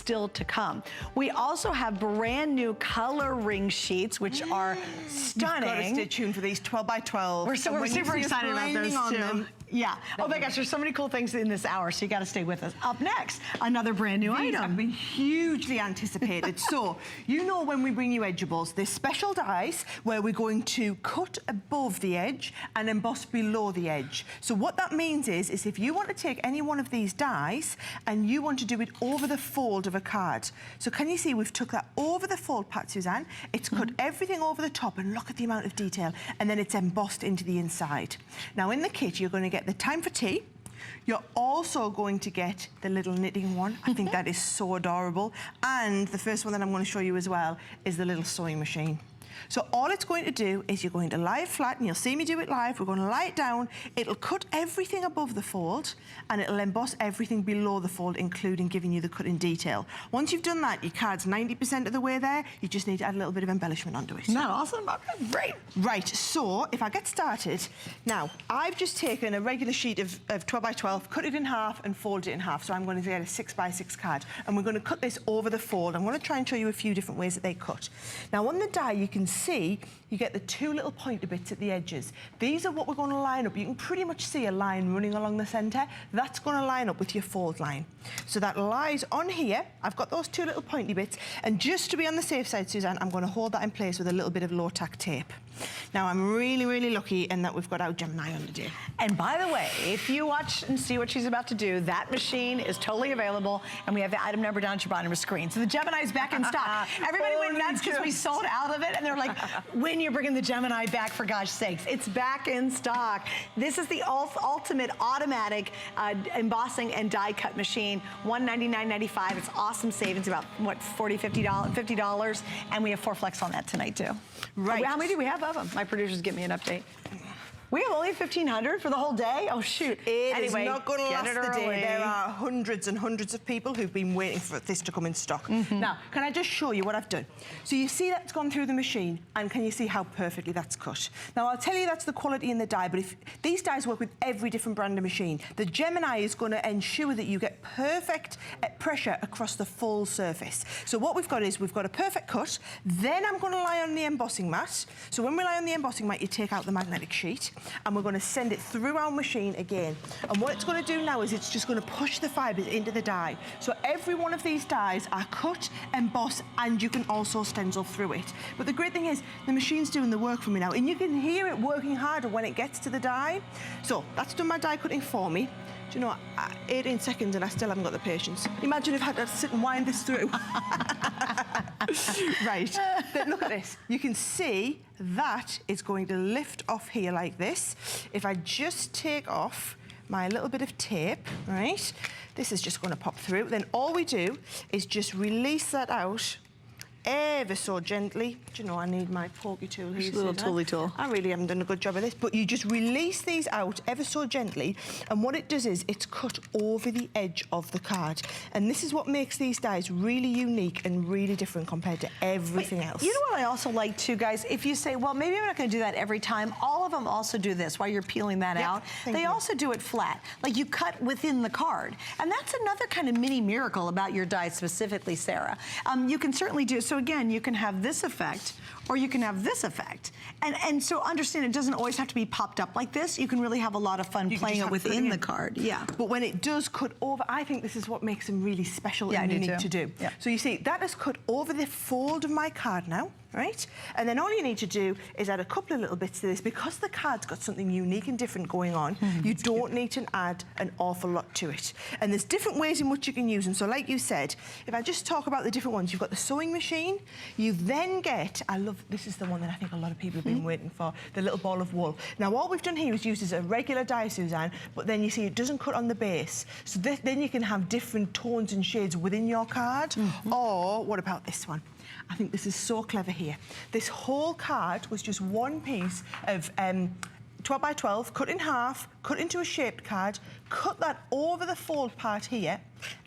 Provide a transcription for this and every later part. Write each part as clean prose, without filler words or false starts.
still to come. We also have brand new coloring sheets, which are stunning. You've got to stay tuned for these 12 by 12. We're super excited about those too. Yeah. Oh my gosh, there's so many cool things in this hour, so you got to stay with us. Up next, another brand new item. These have been hugely anticipated. So, you know when we bring you edgeables, there's special dies where we're going to cut above the edge and emboss below the edge. So what that means is if you want to take any one of these dies and you want to do it over the fold of a card. So can you see we've took that over the fold part, Suzanne? It's cut everything over the top, and look at the amount of detail, and then it's embossed into the inside. Now in the kit, you're going to get the Time for Tea. You're also going to get the little knitting one. I think that is so adorable. And the first one that I'm going to show you as well is the little sewing machine. So all it's going to do is you're going to lie it flat, and you'll see me do it live. We're going to lie it down. It'll cut everything above the fold, and it'll emboss everything below the fold, including giving you the cut in detail. Once you've done that, your card's 90% of the way there. You just need to add a little bit of embellishment onto it. Isn't that awesome? Great. Right, so if I get started, now I've just taken a regular sheet of 12 by 12, cut it in half and fold it in half. So I'm going to get a 6 by 6 card, and we're going to cut this over the fold. I'm going to try and show you a few different ways that they cut. Now on the die, you can see you get the two little pointer bits at the edges. These are what we're going to line up. You can pretty much see a line running along the centre. That's going to line up with your fold line. So that lies on here. I've got those two little pointy bits, and just to be on the safe side, Suzanne, I'm going to hold that in place with a little bit of low-tack tape. Now I'm really, really lucky in that we've got our Gemini on the day. And by the way, if you watch and see what she's about to do, that machine is totally available, and we have the item number down at your bottom of the screen. So the Gemini is back in stock. Everybody went nuts because we sold out of it, and they're like, when you're bringing the Gemini back, for gosh sakes, it's back in stock. This is the ultimate automatic embossing and die cut machine, $199.95. It's awesome savings, about what, $40, $50, and we have 4 flex on that tonight too. Right. How many do we have of them? My producers give me an update. We have only 1,500 for the whole day? Oh, shoot. It is not going to last the day. There are hundreds and hundreds of people who've been waiting for this to come in stock. Now, can I just show you what I've done? So you see that's gone through the machine, and can you see how perfectly that's cut? Now, I'll tell you that's the quality in the die, but if these dies work with every different brand of machine, the Gemini is going to ensure that you get perfect pressure across the full surface. So what we've got is we've got a perfect cut, then I'm going to lie on the embossing mat. So when we lie on the embossing mat, you take out the magnetic sheet, and we're going to send it through our machine again. And what it's going to do now is it's just going to push the fibres into the die. So every one of these dies are cut, embossed, and you can also stencil through it. But the great thing is the machine's doing the work for me now, and you can hear it working harder when it gets to the die. So that's done my die cutting for me. Do you know what? 18 seconds and I still haven't got the patience. Imagine if I had to sit and wind this through. Right, but look at this. You can see that is going to lift off here like this. If I just take off my little bit of tape, right, this is just going to pop through. Then all we do is just release that out ever so gently. Do you know, I need my pokey tool here. Just a little tooly tool. I really haven't done a good job of this, but you just release these out ever so gently, and what it does is it's cut over the edge of the card. And this is what makes these dies really unique and really different compared to everything else. You know what I also like too, guys? If you say, well, maybe I'm not going to do that every time, all of them also do this while you're peeling that out. They also do it flat. Like you cut within the card. And that's another kind of mini miracle about your die specifically, Sarah. You can certainly do so. Again, you can have this effect, or you can have this effect. And so understand, it doesn't always have to be popped up like this. You can really have a lot of fun playing it within the card. Yeah. But when it does cut over, I think this is what makes them really special and unique to do. Yeah. So you see, that is cut over the fold of my card now, right? And then all you need to do is add a couple of little bits to this. Because the card's got something unique and different going on, you don't need to add an awful lot to it. And there's different ways in which you can use them. So like you said, if I just talk about the different ones, you've got the sewing machine. You then get, this is the one that I think a lot of people have been waiting for, the little ball of wool. Now all we've done here is use as a regular die, Suzanne, but then you see it doesn't cut on the base. So then you can have different tones and shades within your card. Or what about this one? I think this is so clever here. This whole card was just one piece of 12 by 12, cut in half, cut into a shaped card, cut that over the fold part here,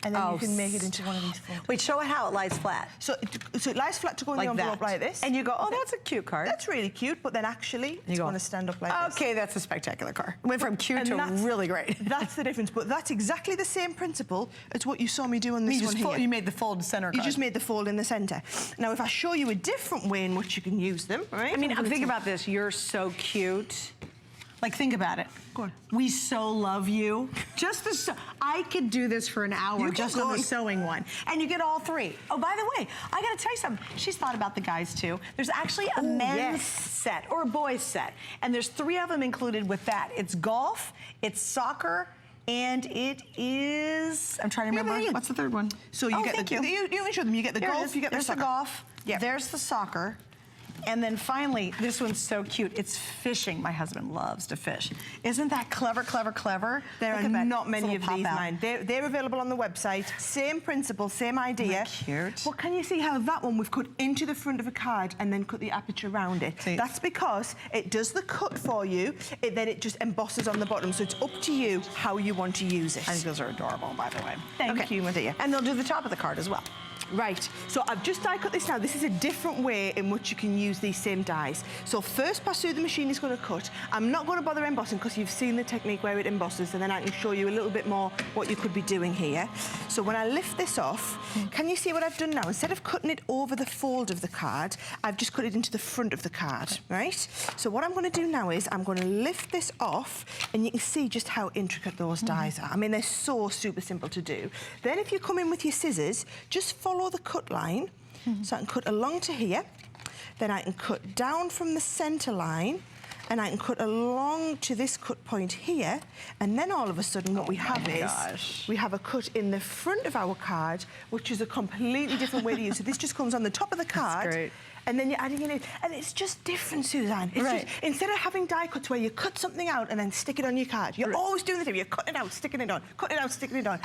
and then you can make it into one of these folds. Wait, show it how it lies flat. So it lies flat to go in the envelope like this. And you go, oh, that's a cute card. That's really cute, but then actually it's going to stand up like this. Okay, that's a spectacular card. It went from cute to really great. That's the difference, but that's exactly the same principle as what you saw me do on this one here. You made the fold center card. You just made the fold in the center. Now, if I show you a different way in which you can use them, right? I mean, think about this. You're so cute. Like, think about it. Go on. We so love you. I could do this for an hour just on the sewing one. And you get all three. Oh, by the way, I gotta tell you something. She's thought about the guys too. There's actually a men's set or a boys set. And there's 3 of them included with that. It's golf, it's soccer, and it is, I'm trying to remember, what's the third one? So you get you can show them, you get the golf, you get the soccer. There's the golf, there's the soccer. And then finally, this one's so cute. It's fishing. My husband loves to fish. Isn't that clever, clever, clever? There are not many of these, mine. They're available on the website. Same principle, same idea. Cute. Well, can you see how that one we've cut into the front of a card and then cut the aperture around it? That's because it does the cut for you. Then it just embosses on the bottom. So it's up to you how you want to use it. I think those are adorable, by the way. Thank you, my dear. And they'll do the top of the card as well. Right, so I've just die cut this now. This is a different way in which you can use these same dies. So first pass through the machine is going to cut. I'm not going to bother embossing because you've seen the technique where it embosses, and then I can show you a little bit more what you could be doing here. So when I lift this off, can you see what I've done now? Instead of cutting it over the fold of the card, I've just cut it into the front of the card, right? So what I'm going to do now is I'm going to lift this off, and you can see just how intricate those dies are. I mean, they're so super simple to do. Then if you come in with your scissors, just follow the cut line. So I can cut along to here, then I can cut down from the center line, and I can cut along to this cut point here, and then all of a sudden what we have is we have a cut in the front of our card, which is a completely different way to use it. So this just comes on the top of the card. That's great. And then you're adding it in. And it's just different, Suzanne. It's just, instead of having die cuts where you cut something out and then stick it on your card, you're always doing the same. You're cutting it out, sticking it on, cutting it out, sticking it on.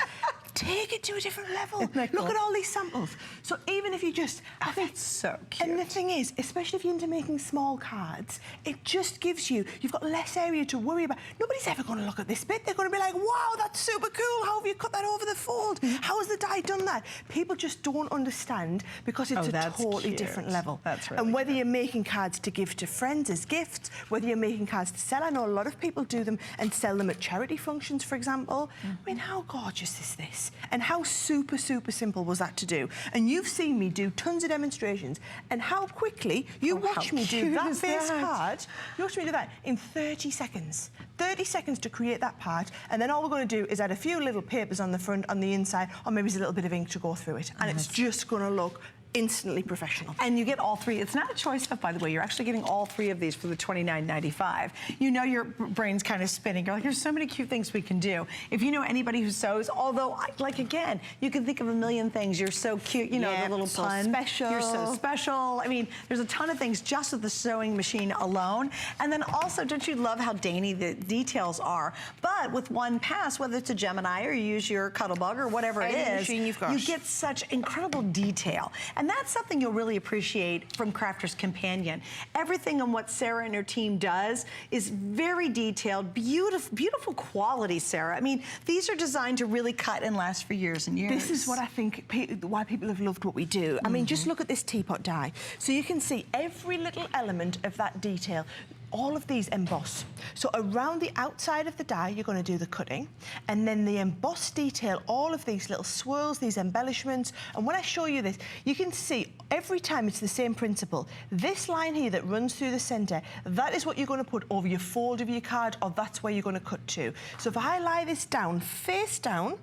Take it to a different level. Look at all these samples. So even if you just... I think it's so cute. And the thing is, especially if you're into making small cards, it just gives you... You've got less area to worry about. Nobody's ever going to look at this bit. They're going to be like, wow, that's super cool. How have you cut that over the fold? How has the die done that? People just don't understand because it's a totally different level. That's really and whether you're making cards to give to friends as gifts, whether you're making cards to sell, I know a lot of people do them and sell them at charity functions, for example. I mean, how gorgeous is this? And how super, super simple was that to do? And you've seen me do tons of demonstrations, and how quickly you watch me do that base card. You watch me do that in 30 seconds. 30 seconds to create that part, and then all we're going to do is add a few little papers on the front, on the inside, or maybe a little bit of ink to go through it. And it's just going to look instantly professional. And you get all three. It's not a choice stuff, by the way. You're actually getting all three of these for the $29.95. You know your brain's kind of spinning. You're like, there's so many cute things we can do. If you know anybody who sews, although, like, again, you can think of a million things. You're so cute, you know, the little pun. Special. You're so special. I mean, there's a ton of things just with the sewing machine alone. And then also, don't you love how dainty the details are? But with one pass, whether it's a Gemini or you use your Cuttlebug or whatever it is, you get such incredible detail. And that's something you'll really appreciate from Crafter's Companion. Everything on what Sarah and her team does is very detailed, beautiful, beautiful quality, Sarah. I mean, these are designed to really cut and last for years and years. This is what I think why people have loved what we do. I mean, just look at this teapot die. So you can see every little element of that detail. All of these emboss. So around the outside of the die, you're going to do the cutting, and then the embossed detail, all of these little swirls, these embellishments. And when I show you this, you can see every time it's the same principle. This line here that runs through the center, that is what you're going to put over your fold of your card, or that's where you're going to cut to. So if I lie this down, face down,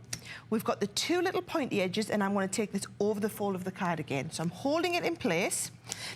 we've got the two little pointy edges, and I'm going to take this over the fold of the card again. So I'm holding it in place.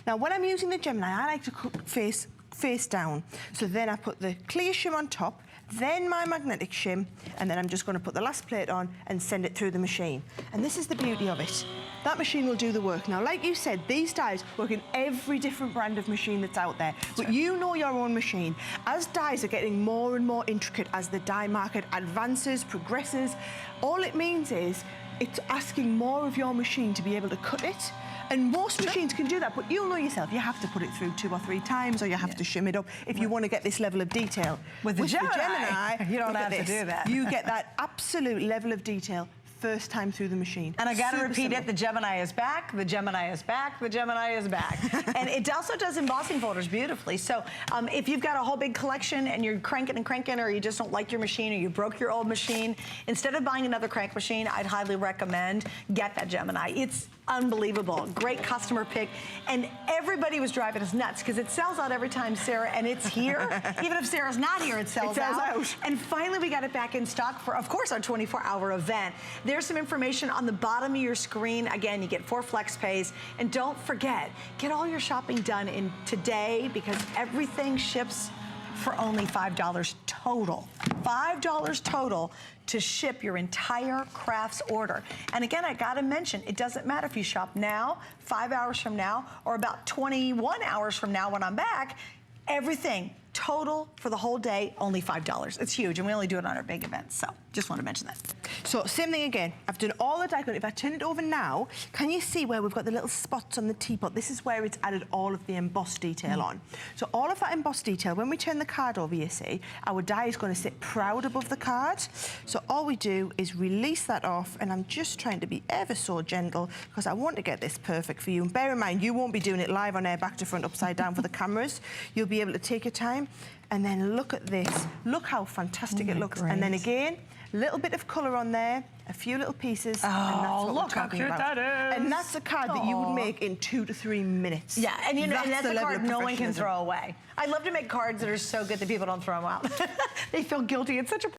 Now, when I'm using the Gemini, I like to cut face down. So then I put the clear shim on top, then my magnetic shim, and then I'm just going to put the last plate on and send it through the machine. And this is the beauty of it. That machine will do the work. Now, like you said, these dies work in every different brand of machine that's out there. But you know your own machine. As dies are getting more and more intricate as the die market advances, progresses, all it means is it's asking more of your machine to be able to cut it. And most machines can do that, but you'll know yourself, you have to put it through 2 or 3 times, or you have to shim it up if you want to get this level of detail. With the Gemini, you don't have to do that. You get that absolute level of detail first time through the machine. And I gotta Super repeat simple. it, the Gemini is back, the Gemini is back, the Gemini is back. And it also does embossing folders beautifully. So if you've got a whole big collection and you're cranking and cranking, or you just don't like your machine, or you broke your old machine, instead of buying another crank machine, I'd highly recommend get that Gemini. It's unbelievable, great customer pick. And everybody was driving us nuts because it sells out every time, Sarah, and it's here. Even if Sarah's not here, it sells out. And finally we got it back in stock for, of course, our 24-hour event. There's some information on the bottom of your screen. Again, you get 4 flex pays. And don't forget, get all your shopping done in today because everything ships for only $5 total. $5 total to ship your entire crafts order. And again, I gotta mention, it doesn't matter if you shop now, 5 hours from now, or about 21 hours from now when I'm back, everything total for the whole day, only $5. It's huge, and we only do it on our big events, so just want to mention that. So same thing again, I've done all the die-cutting. If I turn it over now, can you see where we've got the little spots on the teapot? This is where it's added all of the embossed detail on. So all of that embossed detail, when we turn the card over, you see, our die is going to sit proud above the card. So all we do is release that off, and I'm just trying to be ever so gentle because I want to get this perfect for you. And bear in mind, you won't be doing it live on air, back to front, upside down for the cameras. You'll be able to take your time. And then look at this. Look how fantastic it looks. Great. And then again, a little bit of colour on there, a few little pieces, and that's what look how cute that is. And that's a card that you would make in 2 to 3 minutes. Yeah, and you know, and that's a card no one can professionalism. throw away. I love to make cards that are so good that people don't throw them out. They feel guilty. It's such a